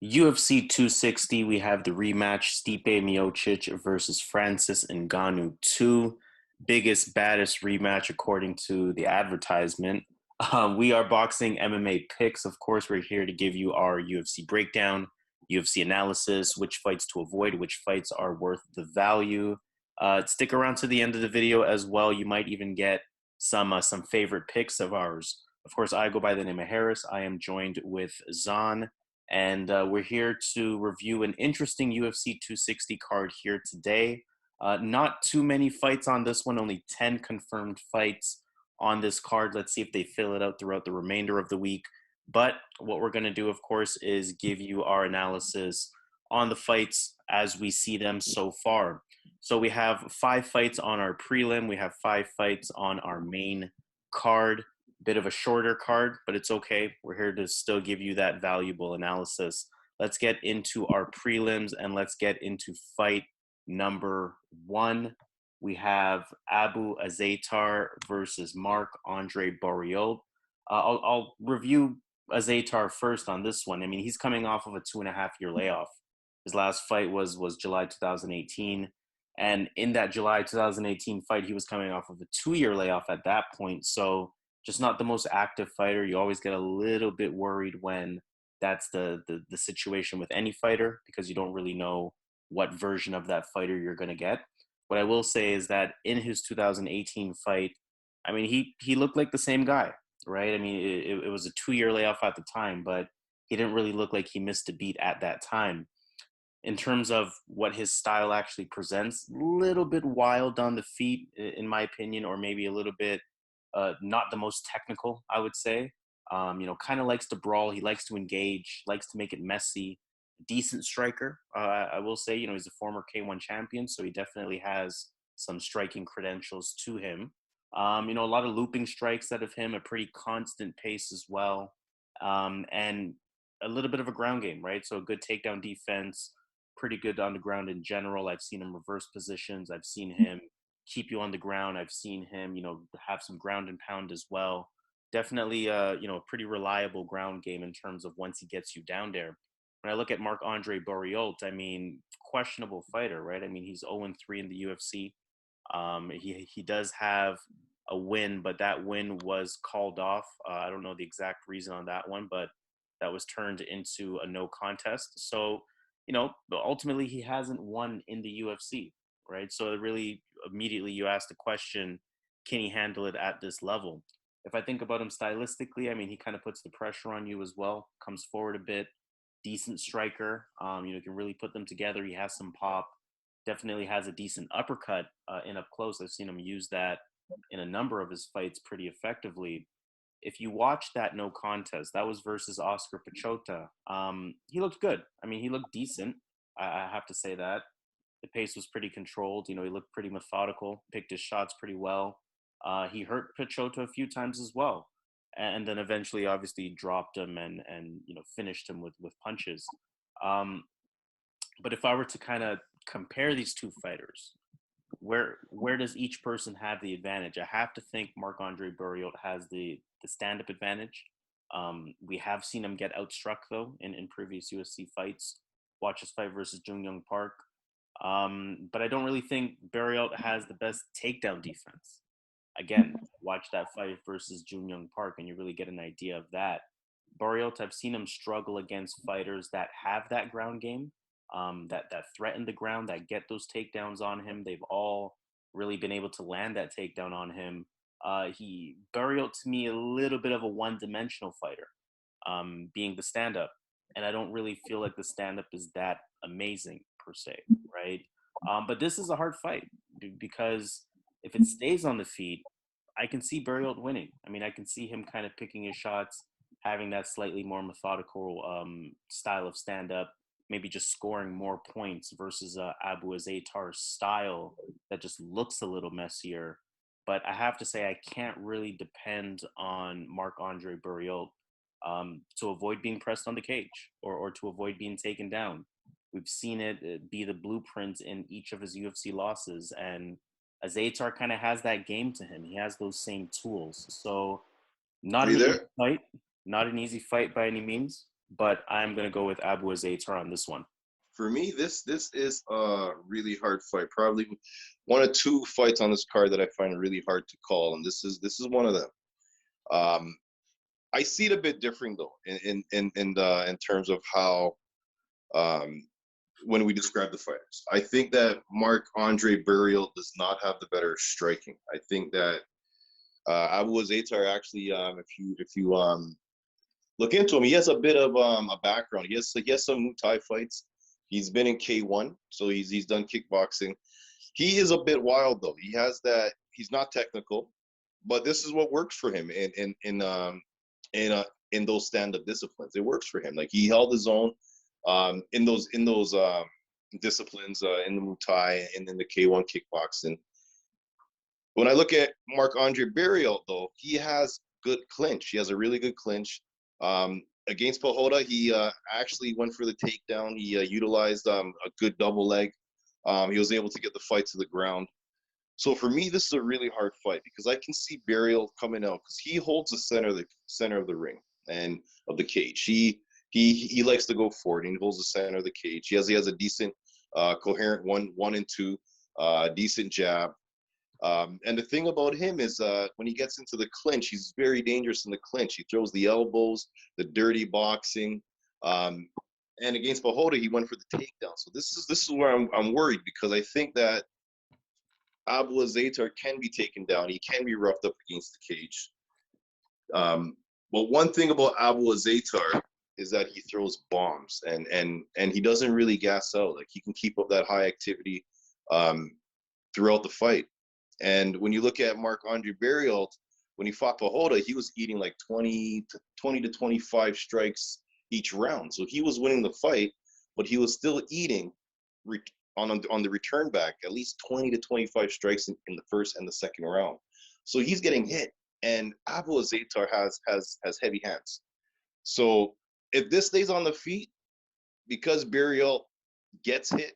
UFC 260, we have the rematch, Stipe Miocic versus Francis Ngannou 2. Biggest, baddest rematch according to the advertisement. We are Boxing MMA Picks. Of course, we're here to give you our UFC breakdown, UFC analysis, which fights to avoid, which fights are worth the value. Stick around to the end of the video as well. You might even get some favorite picks of ours. Of course, I go by the name of Harris. I am joined with Zan. And we're here to review an interesting UFC 260 card here today. Not too many fights on this one, only 10 confirmed fights on this card. Let's see if they fill it out throughout the remainder of the week. But what we're going to do, of course, is give you our analysis on the fights as we see them so far. So we have 5 fights on our prelim. We have 5 fights on our main card. Bit of a shorter card, but it's okay. We're here to still give you that valuable analysis. Let's get into our prelims and let's get into fight number 1. We have Azaitar versus Marc-André Barriault. I'll review Azaitar first on this one. I mean, he's coming off of a 2.5-year layoff. His last fight was July 2018. And in that July 2018 fight, he was coming off of a 2-year layoff at that point. So just not the most active fighter. You always get a little bit worried when that's the situation with any fighter because you don't really know what version of that fighter you're going to get. What I will say is that in his 2018 fight, I mean, he looked like the same guy, right? I mean, it was a 2-year layoff at the time, but he didn't really look like he missed a beat at that time. In terms of what his style actually presents, a little bit wild on the feet, in my opinion, or maybe a little bit not the most technical, I would say. Kind of likes to brawl. He likes to engage, likes to make it messy. Decent striker, I will say. He's a former K1 champion, so he definitely has some striking credentials to him. A lot of looping strikes out of him, a pretty constant pace as well, and a little bit of a ground game, right? So a good takedown defense, pretty good on the ground in general. I've seen him reverse positions. I've seen him keep you on the ground. I've seen him, have some ground and pound as well. Definitely, a pretty reliable ground game in terms of once he gets you down there. When I look at Marc-André Barriault, I mean, questionable fighter, right? I mean, he's 0-3 in the UFC. He does have a win, but that win was called off. I don't know the exact reason on that one, but that was turned into a no contest. So, ultimately he hasn't won in the UFC, right? So really immediately you ask the question, can he handle it at this level? If I think about him stylistically, I mean, he kind of puts the pressure on you as well, comes forward a bit, decent striker, can really put them together. He has some pop, definitely has a decent uppercut in up close. I've seen him use that in a number of his fights pretty effectively. If you watch that no contest, that was versus Oscar Piechota. He looked good. I mean, he looked decent. I have to say that. The pace was pretty controlled. He looked pretty methodical, picked his shots pretty well. He hurt Piechota a few times as well. And then eventually, obviously, dropped him and finished him with punches. But if I were to kind of compare these two fighters, where does each person have the advantage? I have to think Marc-André Barriault has the stand-up advantage. We have seen him get outstruck, though, in previous UFC fights. Watch his fight versus Jung Young Park. But I don't really think Barriault has the best takedown defense. Again, watch that fight versus Jun Young Park and you really get an idea of that. Barriault, I've seen him struggle against fighters that have that ground game, that threaten the ground, that get those takedowns on him. They've all really been able to land that takedown on him. Barriault, to me, a little bit of a one-dimensional fighter, being the stand-up. And I don't really feel like the stand-up is that amazing per se, right? But this is a hard fight because if it stays on the feet, I can see Barriault winning. I mean, I can see him kind of picking his shots, having that slightly more methodical style of stand-up, maybe just scoring more points versus Azaitar's style that just looks a little messier. But I have to say, I can't really depend on Marc-André Barriault to avoid being pressed on the cage or to avoid being taken down. We've seen it be the blueprint in each of his UFC losses, and Azaitar kind of has that game to him. He has those same tools. So not an easy fight by any means. but I'm going to go with Abu Azaitar on this one. For me, this is a really hard fight. Probably one of two fights on this card that I find really hard to call, and this is one of them. I see it a bit different though, in terms of how when we describe the fighters. I think that Marc-André Barriault does not have the better striking. I think that Abu Azaitar actually, if you look into him, he has a bit of a background. He has some Muay Thai fights. He's been in K1, so he's done kickboxing. He is a bit wild though. He has that. He's not technical, but this is what works for him in those stand-up disciplines. It works for him. Like he held his own in those disciplines in the Muay Thai and in the K1 kickboxing. When I look at Marc-André Barriault, though, he has good clinch. He has a really good clinch. Against Pahota, he actually went for the takedown. He utilized a good double leg. He was able to get the fight to the ground. So for me, this is a really hard fight because I can see Barriault coming out because he holds the center of the ring and of the cage. He likes to go forward and he holds the center of the cage. He has a decent, coherent one and two, decent jab. And the thing about him is when he gets into the clinch, he's very dangerous in the clinch. He throws the elbows, the dirty boxing. And against Pahota, he went for the takedown. So this is where I'm worried because I think that Abu Azaitar can be taken down. He can be roughed up against the cage. But one thing about Abu Azaitar is that he throws bombs and he doesn't really gas out. Like he can keep up that high activity throughout the fight. And when you look at Marc-André Barriault, when he fought Pahota, he was eating like 20 to 25 strikes each round. So he was winning the fight, but he was still eating on the return back at least 20 to 25 strikes in the first and the second round. So he's getting hit. And Abu Azaitar has heavy hands. So if this stays on the feet, because Barriault gets hit,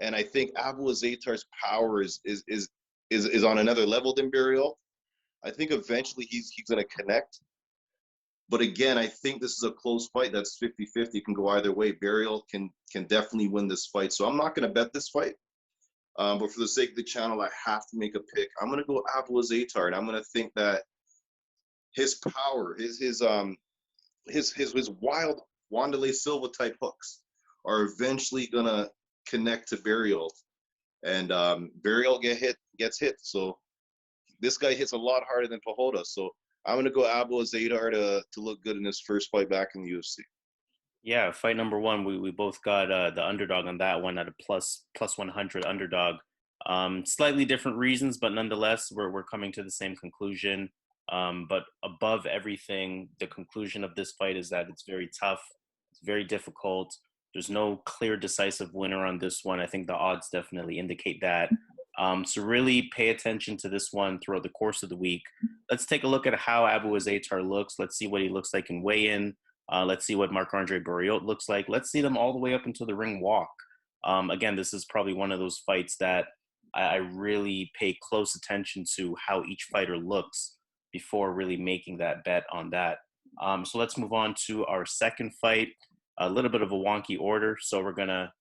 and I think Abu Azaitar's power is on another level than Barriault, I think eventually he's going to connect. But again, I think this is a close fight. That's 50-50. It can go either way. Barriault can definitely win this fight. So I'm not going to bet this fight. But for the sake of the channel, I have to make a pick. I'm going to go Abu Azaitar, and I'm going to think that his power, his wild Wanderlei Silva type hooks are eventually going to connect to Barriault. And Barriault gets hit. So this guy hits a lot harder than Pahota. So I'm going to go Abu Azaitar to look good in his first fight back in the UFC. Yeah, fight number one, we both got the underdog on that one at a plus 100 underdog. Slightly different reasons, but nonetheless, we're coming to the same conclusion. But above everything, the conclusion of this fight is that it's very tough. It's very difficult. There's no clear, decisive winner on this one. I think the odds definitely indicate that. So really pay attention to this one throughout the course of the week. Let's take a look at how Abu Azaitar looks. Let's see what he looks like in weigh-in. Let's see what Marc-André Barriault looks like. Let's see them all the way up until the ring walk. Again, this is probably one of those fights that I really pay close attention to how each fighter looks before really making that bet on that. So let's move on to our second fight. A little bit of a wonky order. So we're going to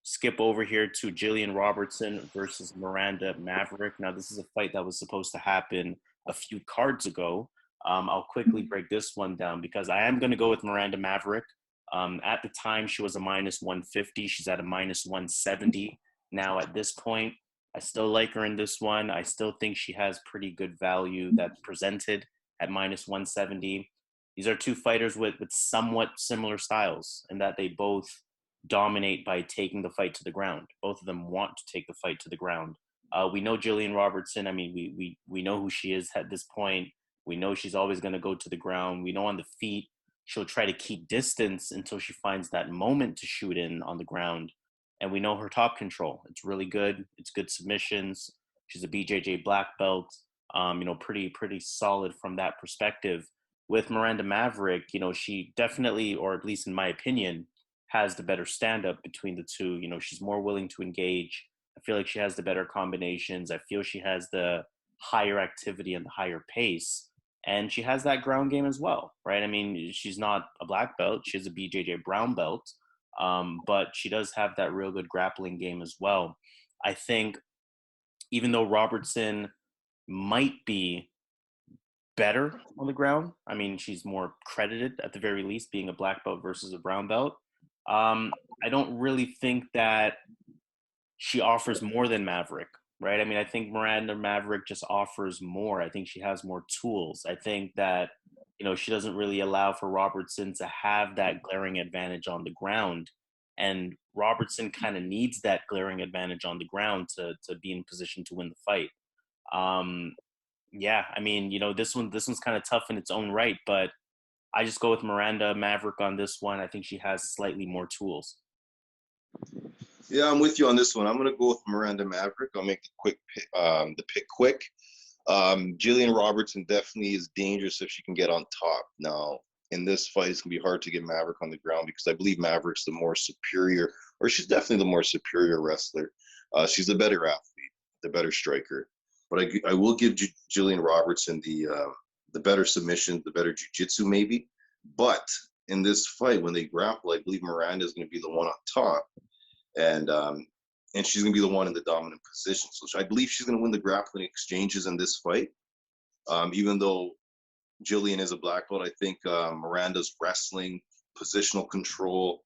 skip over here to Gillian Robertson versus Miranda Maverick. Now, this is a fight that was supposed to happen a few cards ago. I'll quickly break this one down because I am going to go with Miranda Maverick. At the time, she was a minus 150. She's at a minus 170. Now, at this point, I still like her in this one. I still think she has pretty good value that's presented at minus 170. These are two fighters with somewhat similar styles in that they both dominate by taking the fight to the ground. Both of them want to take the fight to the ground. We know Gillian Robertson. I mean, we know who she is at this point. We know she's always going to go to the ground. We know on the feet, she'll try to keep distance until she finds that moment to shoot in on the ground. And we know her top control. It's really good. It's good submissions. She's a BJJ black belt. Pretty solid from that perspective. With Miranda Maverick, she definitely, or at least in my opinion, has the better stand-up between the two. She's more willing to engage. I feel like she has the better combinations. I feel she has the higher activity and the higher pace. and she has that ground game as well, right? I mean, she's not a black belt; she has a BJJ brown belt, but she does have that real good grappling game as well. I think even though Robertson might be better on the ground, I mean, she's more credited at the very least being a black belt versus a brown belt. I don't really think that she offers more than Maverick, right? I mean, I think Miranda Maverick just offers more. I think she has more tools. I think that, she doesn't really allow for Robertson to have that glaring advantage on the ground. And Robertson kind of needs that glaring advantage on the ground to be in position to win the fight. Yeah, I mean, this one's kind of tough in its own right, but I just go with Miranda Maverick on this one. I think she has slightly more tools. Yeah, I'm with you on this one. I'm gonna go with Miranda Maverick. I'll make the pick quick. Gillian Robertson definitely is dangerous if she can get on top. Now, in this fight, it's gonna be hard to get Maverick on the ground because I believe Maverick's the more superior, or she's definitely the more superior wrestler. She's a better athlete, the better striker. But I will give Gillian Robertson the better submission, the better jiu-jitsu maybe. But in this fight, when they grapple, I believe Miranda is going to be the one on top, and she's going to be the one in the dominant position. So I believe she's going to win the grappling exchanges in this fight. Even though Gillian is a black belt, I think Miranda's wrestling, positional control,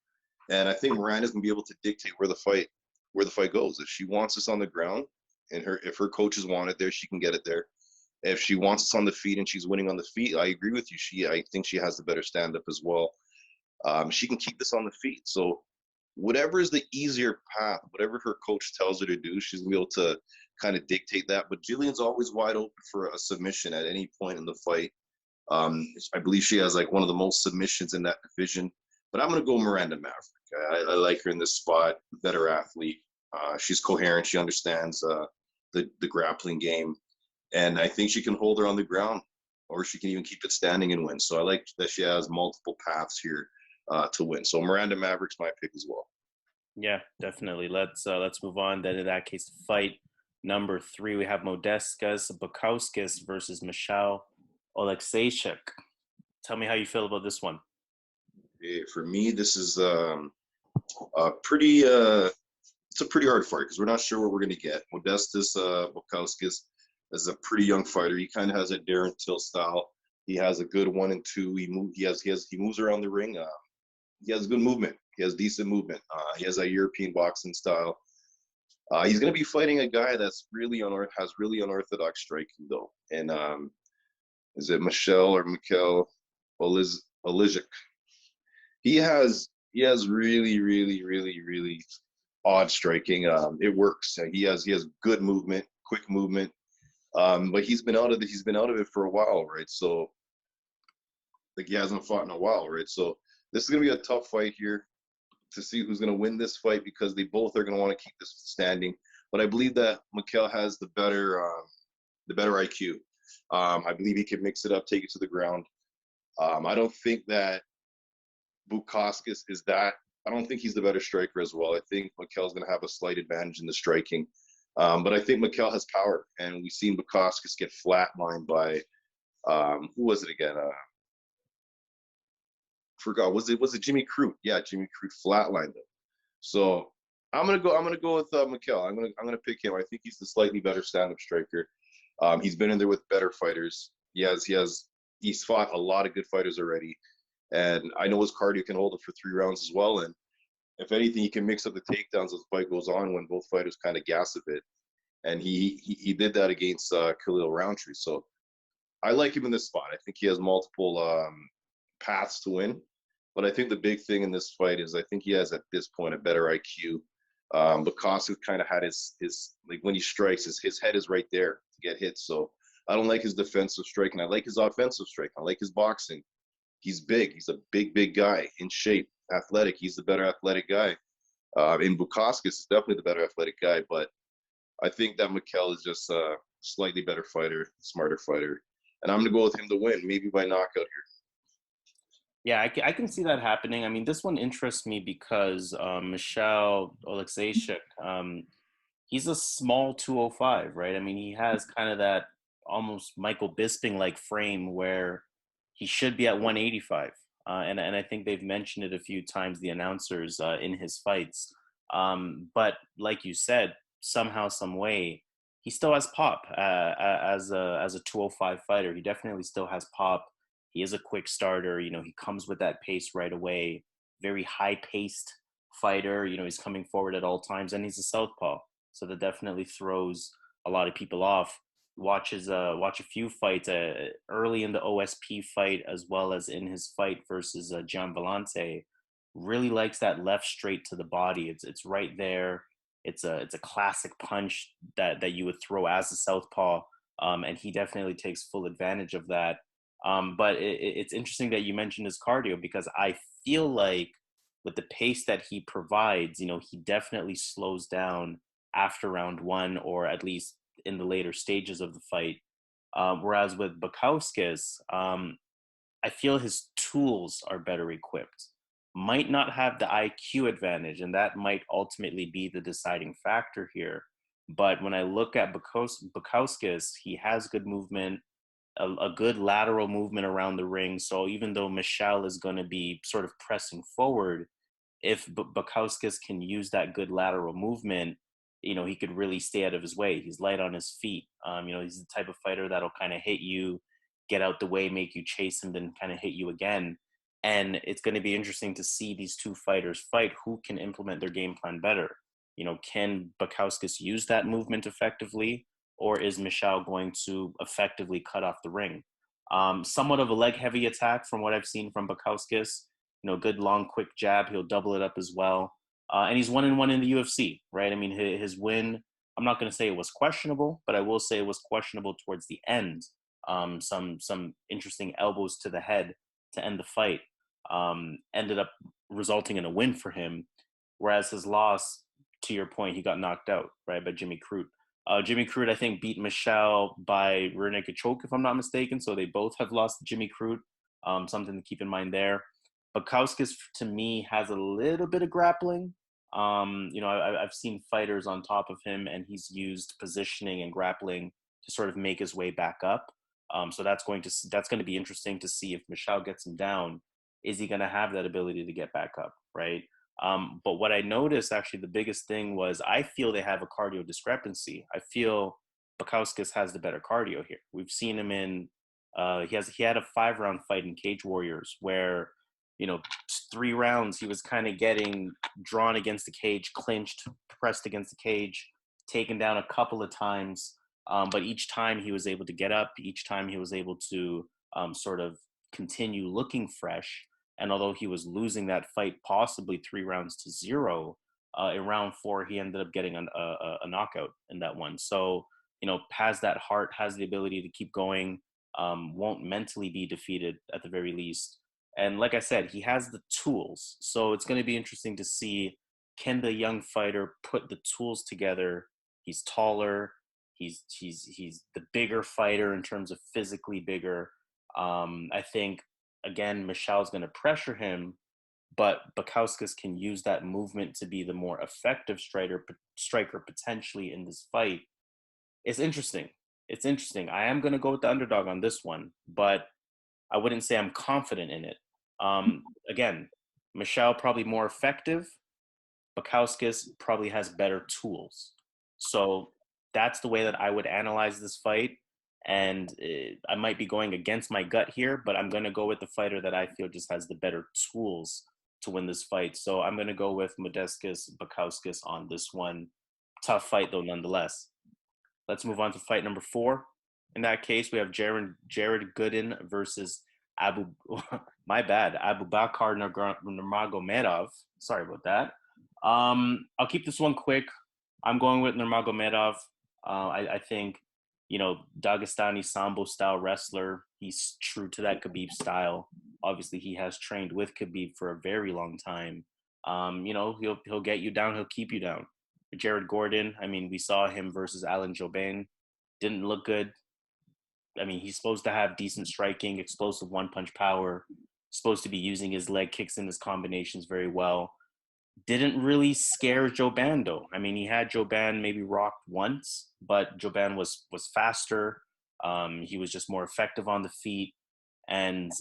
and I think Miranda's going to be able to dictate where the fight goes. If she wants us on the ground, and if her coaches want it there, she can get it there. If she wants us on the feet and she's winning on the feet, I agree with you. I think she has the better stand-up as well. She can keep this on the feet. So whatever is the easier path, whatever her coach tells her to do, she's going to be able to kind of dictate that. But Gillian's always wide open for a submission at any point in the fight. I believe she has like one of the most submissions in that division. But I'm going to go Miranda Maverick. I like her in this spot, better athlete. She's coherent. She understands the grappling game. And I think she can hold her on the ground, or she can even keep it standing and win. So I like that she has multiple paths here to win. So Miranda Maverick's my pick as well. Yeah, definitely. Let's move on. Then in that case, fight number 3, we have Modestas Bukauskas versus Michał Oleksiejczuk. Tell me how you feel about this one. For me, this is a pretty hard fight because we're not sure what we're going to get. Modestas Bukauskas is a pretty young fighter. He kind of has a Darren Till style. He has a good 1 and 2. He moves around the ring. He has good movement. He has decent movement. He has a European boxing style. He's going to be fighting a guy that's has really unorthodox striking though. And is it Michał Oleksiejczuk? He has really, really, really, really odd striking. It works. He has good movement, quick movement. But he's been out of it for a while, right? So like he hasn't fought in a while, right? So this is gonna be a tough fight here to see who's gonna win this fight because they both are gonna want to keep this standing. But I believe that Michał has the better IQ. I believe he can mix it up, take it to the ground. I don't think that Bukauskas is that. I don't think he's the better striker as well. I think Michał's gonna have a slight advantage in the striking. But I think Michał has power, and we've seen Bukauskas get flatlined by who was it again? Forgot. Was it Jimmy Crute? Yeah, Jimmy Crute flatlined him. So I'm gonna go with Michał. I'm gonna pick him. I think he's the slightly better stand-up striker. He's been in there with better fighters. He's fought a lot of good fighters already, and I know his cardio can hold it for 3 rounds as well. And if anything, he can mix up the takedowns as the fight goes on when both fighters kind of gas a bit. And he did that against Khalil Roundtree. So I like him in this spot. I think he has multiple paths to win. But I think the big thing in this fight is I think he has at this point a better IQ. Bukauskas kind of had his like when he strikes, his head is right there to get hit. So I don't like his defensive striking. I like his offensive striking. I like his boxing. He's big. He's a big guy in shape, athletic. He's the better athletic guy. And Bukauskas is definitely the better athletic guy. But I think that Michał is just a slightly better fighter, smarter fighter. And I'm going to go with him to win, maybe by knockout here. Yeah, I can see that happening. I mean, this one interests me because Michał Oleksiejczuk, he's a small 205, right? I mean, he has kind of that almost Michael Bisping-like frame where he should be at 185. And I think they've mentioned it a few times, the announcers, in his fights. But like you said, somehow, some way, he still has pop as a 205 fighter. He definitely still has pop. He is a quick starter. You know, he comes with that pace right away. Very high-paced fighter. You know, he's coming forward at all times, and he's a southpaw. So that definitely throws a lot of people off. Watch a few fights early in the OSP fight, as well as in his fight versus Gian Vellante. Really likes that left straight to the body. It's right there. It's a classic punch that you would throw as a southpaw, and he definitely takes full advantage of that. But it's interesting that you mentioned his cardio, because I feel like with the pace that he provides, you know, he definitely slows down after round one, or at least in the later stages of the fight. Whereas with Bukauskas, I feel his tools are better equipped. Might not have the IQ advantage, and that might ultimately be the deciding factor here. But when I look at Bukauskas, he has good movement, a good lateral movement around the ring. So even though Michał is going to be sort of pressing forward, if Bukauskas can use that good lateral movement, you know, he could really stay out of his way. He's light on his feet. You know, he's the type of fighter that'll kind of hit you, get out the way, make you chase him, then kind of hit you again. And it's going to be interesting to see these two fighters fight. Who can implement their game plan better? You know, can Bukauskas use that movement effectively, or is Michał going to effectively cut off the ring? Somewhat of a leg-heavy attack from what I've seen from Bukauskas. You know, good long, quick jab. He'll double it up as well. And he's 1-1 in the UFC, right? I mean, his win, I'm not going to say it was questionable, but I will say it was questionable towards the end. Some interesting elbows to the head to end the fight ended up resulting in a win for him. Whereas his loss, to your point, he got knocked out, right, by Jimmy Crute. Jimmy Crute, I think, beat Michał by rear naked choke, if I'm not mistaken. So they both have lost Jimmy Crute. Something to keep in mind there. Bukauskas, to me, has a little bit of grappling. You know, I've seen fighters on top of him, and he's used positioning and grappling to sort of make his way back up. So that's going to be interesting to see if Michał gets him down. Is he going to have that ability to get back up, right? But what I noticed, actually, the biggest thing was I feel they have a cardio discrepancy. I feel Bukauskas has the better cardio here. We've seen him in he had a 5-round fight in Cage Warriors where, you know, 3 rounds he was kind of getting drawn against the cage, clinched, pressed against the cage, taken down a couple of times. But each time he was able to get up, each time he was able to sort of continue looking fresh. And although he was losing that fight possibly 3-0, in round 4, he ended up getting a knockout in that one. So, you know, has that heart, has the ability to keep going, won't mentally be defeated at the very least. And like I said, he has the tools. So it's going to be interesting to see, can the young fighter put the tools together? He's taller. He's the bigger fighter in terms of physically bigger. I think, again, Michal's going to pressure him, but Bukauskas can use that movement to be the more effective striker potentially in this fight. It's interesting. It's interesting. I am going to go with the underdog on this one, but I wouldn't say I'm confident in it. Again, Michał probably more effective. Bukauskas probably has better tools. So that's the way that I would analyze this fight. And I might be going against my gut here, but I'm going to go with the fighter that I feel just has the better tools to win this fight. So I'm going to go with Modestas Bukauskas on this one. Tough fight, though, nonetheless. Let's move on to fight number 4. In that case, we have Jared Gooden versus Abubakar Nurmagomedov. Sorry about that. I'll keep this one quick. I'm going with Nurmagomedov. I think, you know, Dagestani Sambo style wrestler. He's true to that Khabib style. Obviously, he has trained with Khabib for a very long time. You know, he'll get you down. He'll keep you down. Jared Gordon, I mean, we saw him versus Alan Jouban. Didn't look good. I mean, he's supposed to have decent striking, explosive one-punch power, supposed to be using his leg kicks and his combinations very well. Didn't really scare Jouban, though. I mean, he had Jouban maybe rocked once, but Jouban was faster, He was just more effective on the feet, and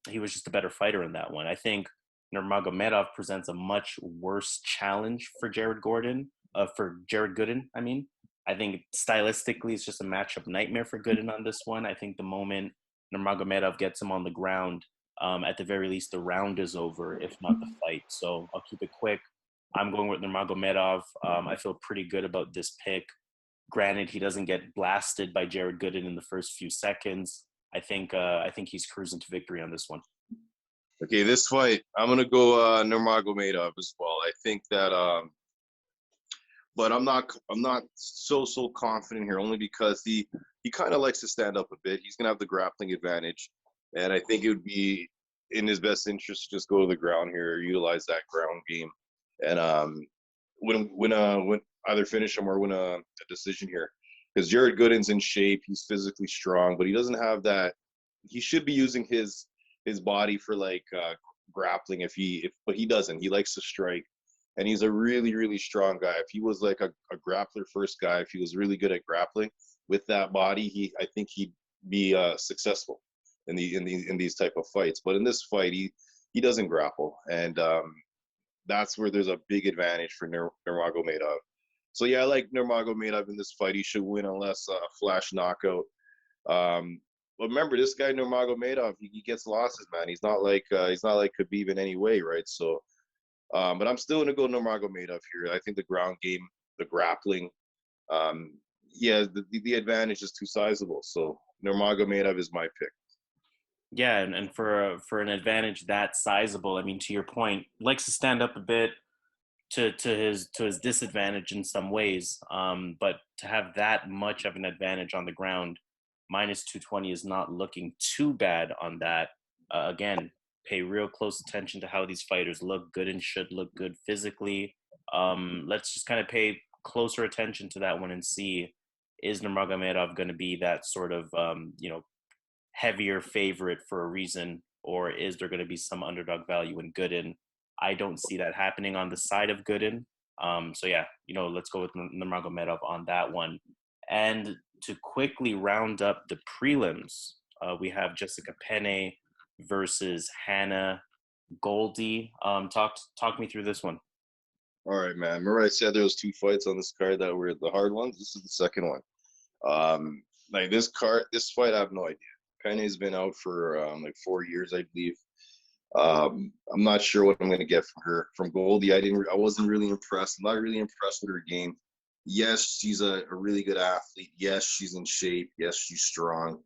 he was just a better fighter in that one. I think Nurmagomedov presents a much worse challenge for Jared Gooden. I mean, I think stylistically it's just a matchup nightmare for Gooden on this one. I think the moment Nurmagomedov gets him on the ground, at the very least, the round is over, if not the fight. So I'll keep it quick. I'm going with Nurmagomedov. I feel pretty good about this pick. Granted, he doesn't get blasted by Jared Gooden in the first few seconds. I think he's cruising to victory on this one. Okay, this fight, I'm gonna go Nurmagomedov as well. I think that, but I'm not so confident here, only because he kind of likes to stand up a bit. He's gonna have the grappling advantage, and I think it would be in his best interest to just go to the ground here, utilize that ground game, and win either finish him or win a decision here. Because Jared Gooden's in shape, he's physically strong, but he doesn't have that. He should be using his body for like grappling but he doesn't. He likes to strike, and he's a really, really strong guy. If he was like a grappler first guy, if he was really good at grappling with that body, I think he'd be successful in these type of fights. But in this fight, he doesn't grapple, and that's where there's a big advantage for Nurmagomedov. So yeah, I like Nurmagomedov in this fight. He should win unless a flash knockout. But remember, this guy Nurmagomedov, he gets losses, man. He's not like Khabib in any way, right? So, but I'm still gonna go Nurmagomedov here. I think the ground game, the grappling, the advantage is too sizable. So Nurmagomedov is my pick. Yeah, and for an advantage that sizable, I mean, to your point, likes to stand up a bit to his disadvantage in some ways. But to have that much of an advantage on the ground, minus 220 is not looking too bad on that. Again, pay real close attention to how these fighters look good and should look good physically. Let's just kind of pay closer attention to that one and see, is Nurmagomedov going to be that sort of, heavier favorite for a reason, or is there going to be some underdog value in Gooden? I don't see that happening on the side of Gooden. So yeah, let's go with Nurmagomedov on that one. And to quickly round up the prelims, we have Jessica Penne versus Hannah Goldy. Talk me through this one. All right, man. Remember I said there was 2 fights on this card that were the hard ones? This is the second one. Like this fight, I have no idea. Penne's been out for like 4 years, I believe. I'm not sure what I'm going to get from her. From Goldy, I wasn't really impressed. I'm not really impressed with her game. Yes, she's a really good athlete. Yes, she's in shape. Yes, she's strong.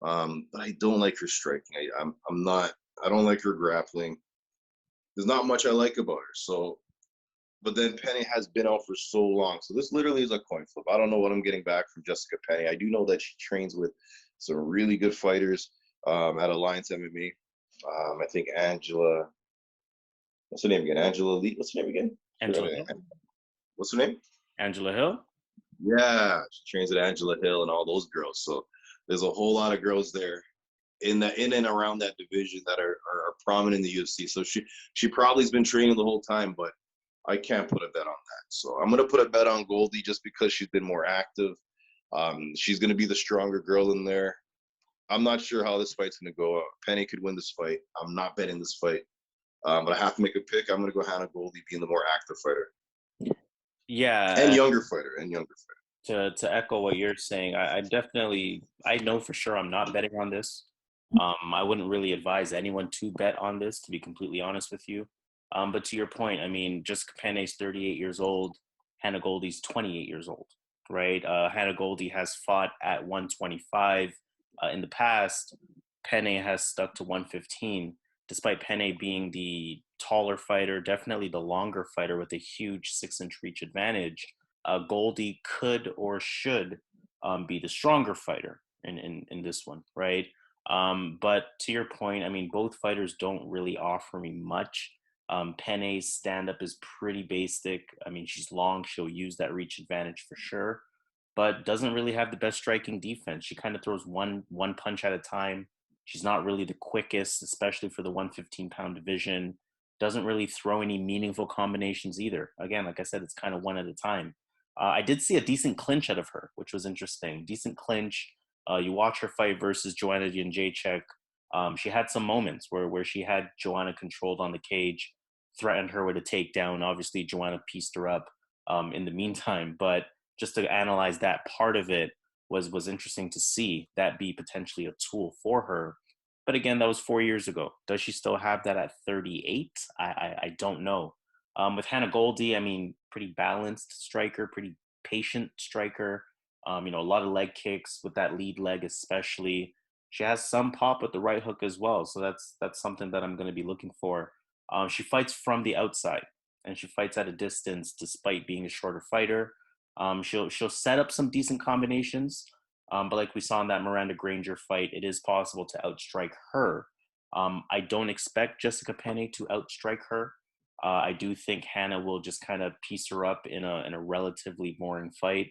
But I don't like her striking. I don't like her grappling. There's not much I like about her. So, but then Penne has been out for so long. So this literally is a coin flip. I don't know what I'm getting back from Jessica Penne. I do know that she trains with some really good fighters at Alliance MMA. I think Angela, what's her name again? Angela Lee. What's her name again? Angela Hill. What's her name? Angela Hill? Yeah, she trains at Angela Hill and all those girls. So there's a whole lot of girls there in and around that division that are prominent in the UFC. So she probably has been training the whole time, but I can't put a bet on that. So I'm going to put a bet on Goldy just because she's been more active. She's going to be the stronger girl in there. I'm not sure how this fight's going to go. Penne could win this fight. I'm not betting this fight. But I have to make a pick. I'm going to go Hannah Goldy being the more active fighter. Yeah. And younger fighter. To echo what you're saying, I know for sure I'm not betting on this. I wouldn't really advise anyone to bet on this, to be completely honest with you. But to your point, I mean, Jessica Penne's 38 years old. Hannah Goldy's 28 years old, right? Hannah Goldy has fought at 125 in the past. Penne has stuck to 115, despite Penne being the taller fighter, definitely the longer fighter with a huge 6-inch reach advantage. Goldy could or should be the stronger fighter in this one, right? But to your point, I mean, both fighters don't really offer me much. Penne's stand-up is pretty basic. I mean, she's long. She'll use that reach advantage for sure, but doesn't really have the best striking defense. She kind of throws one punch at a time. She's not really the quickest, especially for the 115-pound division. Doesn't really throw any meaningful combinations either. Again, like I said, it's kind of one at a time. I did see a decent clinch out of her, which was interesting. Decent clinch. You watch her fight versus Joanna Jędrzejczyk. She had some moments where she had Joanna controlled on the cage, threatened her with a takedown. Obviously, Joanna pieced her up in the meantime. But just to analyze that part of it was interesting to see that be potentially a tool for her. But again, that was 4 years ago. Does she still have that at 38? I don't know. With Hannah Goldy, I mean, pretty balanced striker, pretty patient striker. A lot of leg kicks with that lead leg, especially. She has some pop with the right hook as well, so that's something that I'm going to be looking for. She fights from the outside, and she fights at a distance despite being a shorter fighter. She'll set up some decent combinations, but like we saw in that Miranda Granger fight, it is possible to outstrike her. I don't expect Jessica Penne to outstrike her. I do think Hannah will just kind of piece her up in a relatively boring fight.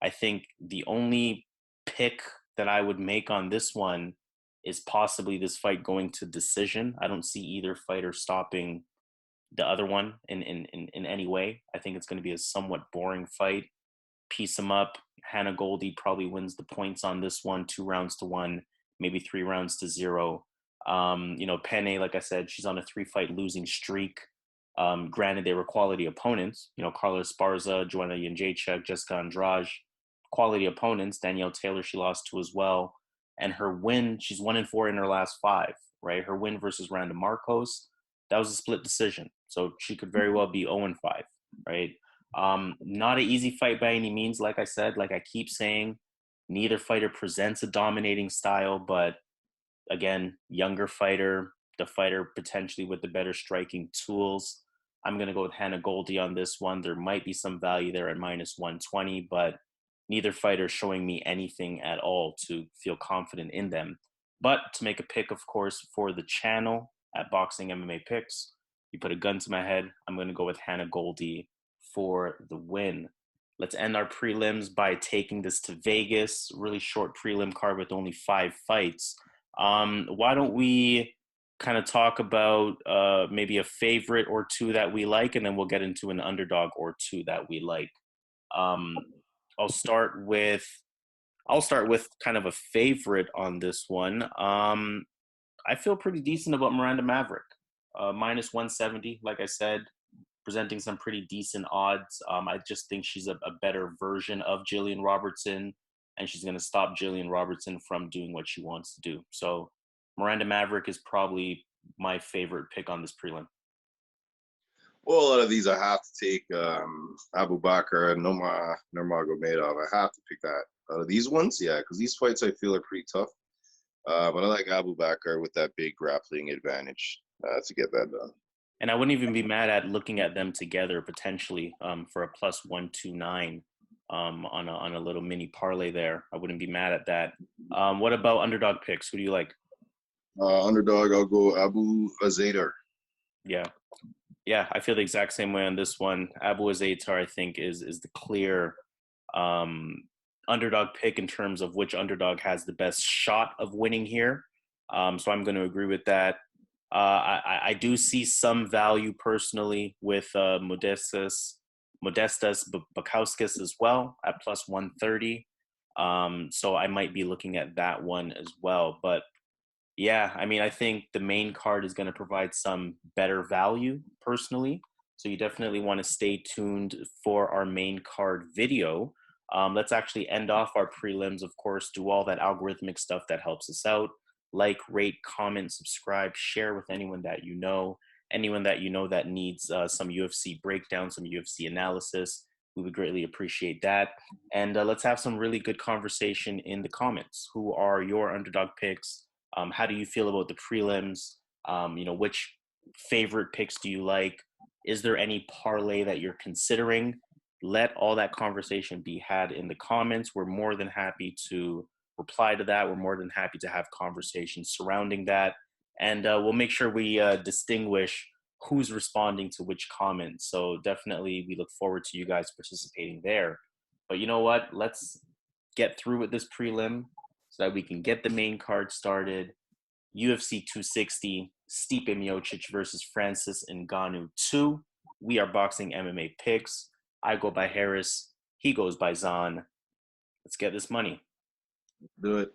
I think the only pick that I would make on this one is possibly this fight going to decision. I don't see either fighter stopping the other one in any way. I think it's going to be a somewhat boring fight. Piece them up. Hannah Goldy probably wins the points on this one, 2-1, maybe 3-0. Penne, like I said, she's on a 3-fight losing streak. Granted, they were quality opponents. Carla Esparza, Joanna Jędrzejczyk, Jessica Andrade, quality opponents. Danielle Taylor, she lost to as well. And her win, she's 1-4 in her last 5, right? Her win versus Randa Marcos, that was a split decision. So she could very well be 0-5, right? Not an easy fight by any means. Like I said, like I keep saying, neither fighter presents a dominating style, but again, younger fighter, the fighter potentially with the better striking tools. I'm going to go with Hannah Goldy on this one. There might be some value there at -120, but neither fighter showing me anything at all to feel confident in them. But to make a pick, of course, for the channel at Boxing MMA Picks, you put a gun to my head, I'm going to go with Hannah Goldy for the win. Let's end our prelims by taking this to Vegas. Really short prelim card with only 5 fights. Why don't we kind of talk about maybe a favorite or two that we like, and then we'll get into an underdog or two that we like. I'll start with kind of a favorite on this one. I feel pretty decent about Miranda Maverick. -170, like I said, presenting some pretty decent odds. I just think she's a better version of Gillian Robertson, and she's going to stop Gillian Robertson from doing what she wants to do. So Miranda Maverick is probably my favorite pick on this prelim. Well, a lot of these I have to take Abubakar and Nurmagomedov. I have to pick that. Out of these ones, yeah, because these fights I feel are pretty tough. But I like Abubakar with that big grappling advantage to get that done. And I wouldn't even be mad at looking at them together potentially for a +129 on a little mini parlay there. I wouldn't be mad at that. What about underdog picks? Who do you like? Underdog, I'll go Azaitar. Yeah, I feel the exact same way on this one. Azaitar, I think, is the clear underdog pick in terms of which underdog has the best shot of winning here. So I'm going to agree with that. I do see some value personally with Modestas, Bukauskas as well at +130. So I might be looking at that one as well. But yeah, I mean, I think the main card is going to provide some better value personally. So you definitely want to stay tuned for our main card video. Let's actually end off our prelims, of course, do all that algorithmic stuff that helps us out. Like, rate, comment, subscribe, share with anyone that you know that needs some UFC breakdown, some UFC analysis. We would greatly appreciate that. And let's have some really good conversation in the comments. Who are your underdog picks? How do you feel about the prelims? Which favorite picks do you like? Is there any parlay that you're considering? Let all that conversation be had in the comments. We're more than happy to reply to that. We're more than happy to have conversations surrounding that. And we'll make sure we distinguish who's responding to which comment. So definitely we look forward to you guys participating there. But you know what? Let's get through with this prelim so that we can get the main card started. UFC 260, Stipe Miocic versus Francis Ngannou 2. We are Boxing MMA Picks. I go by Harris. He goes by Zan. Let's get this money. Do it.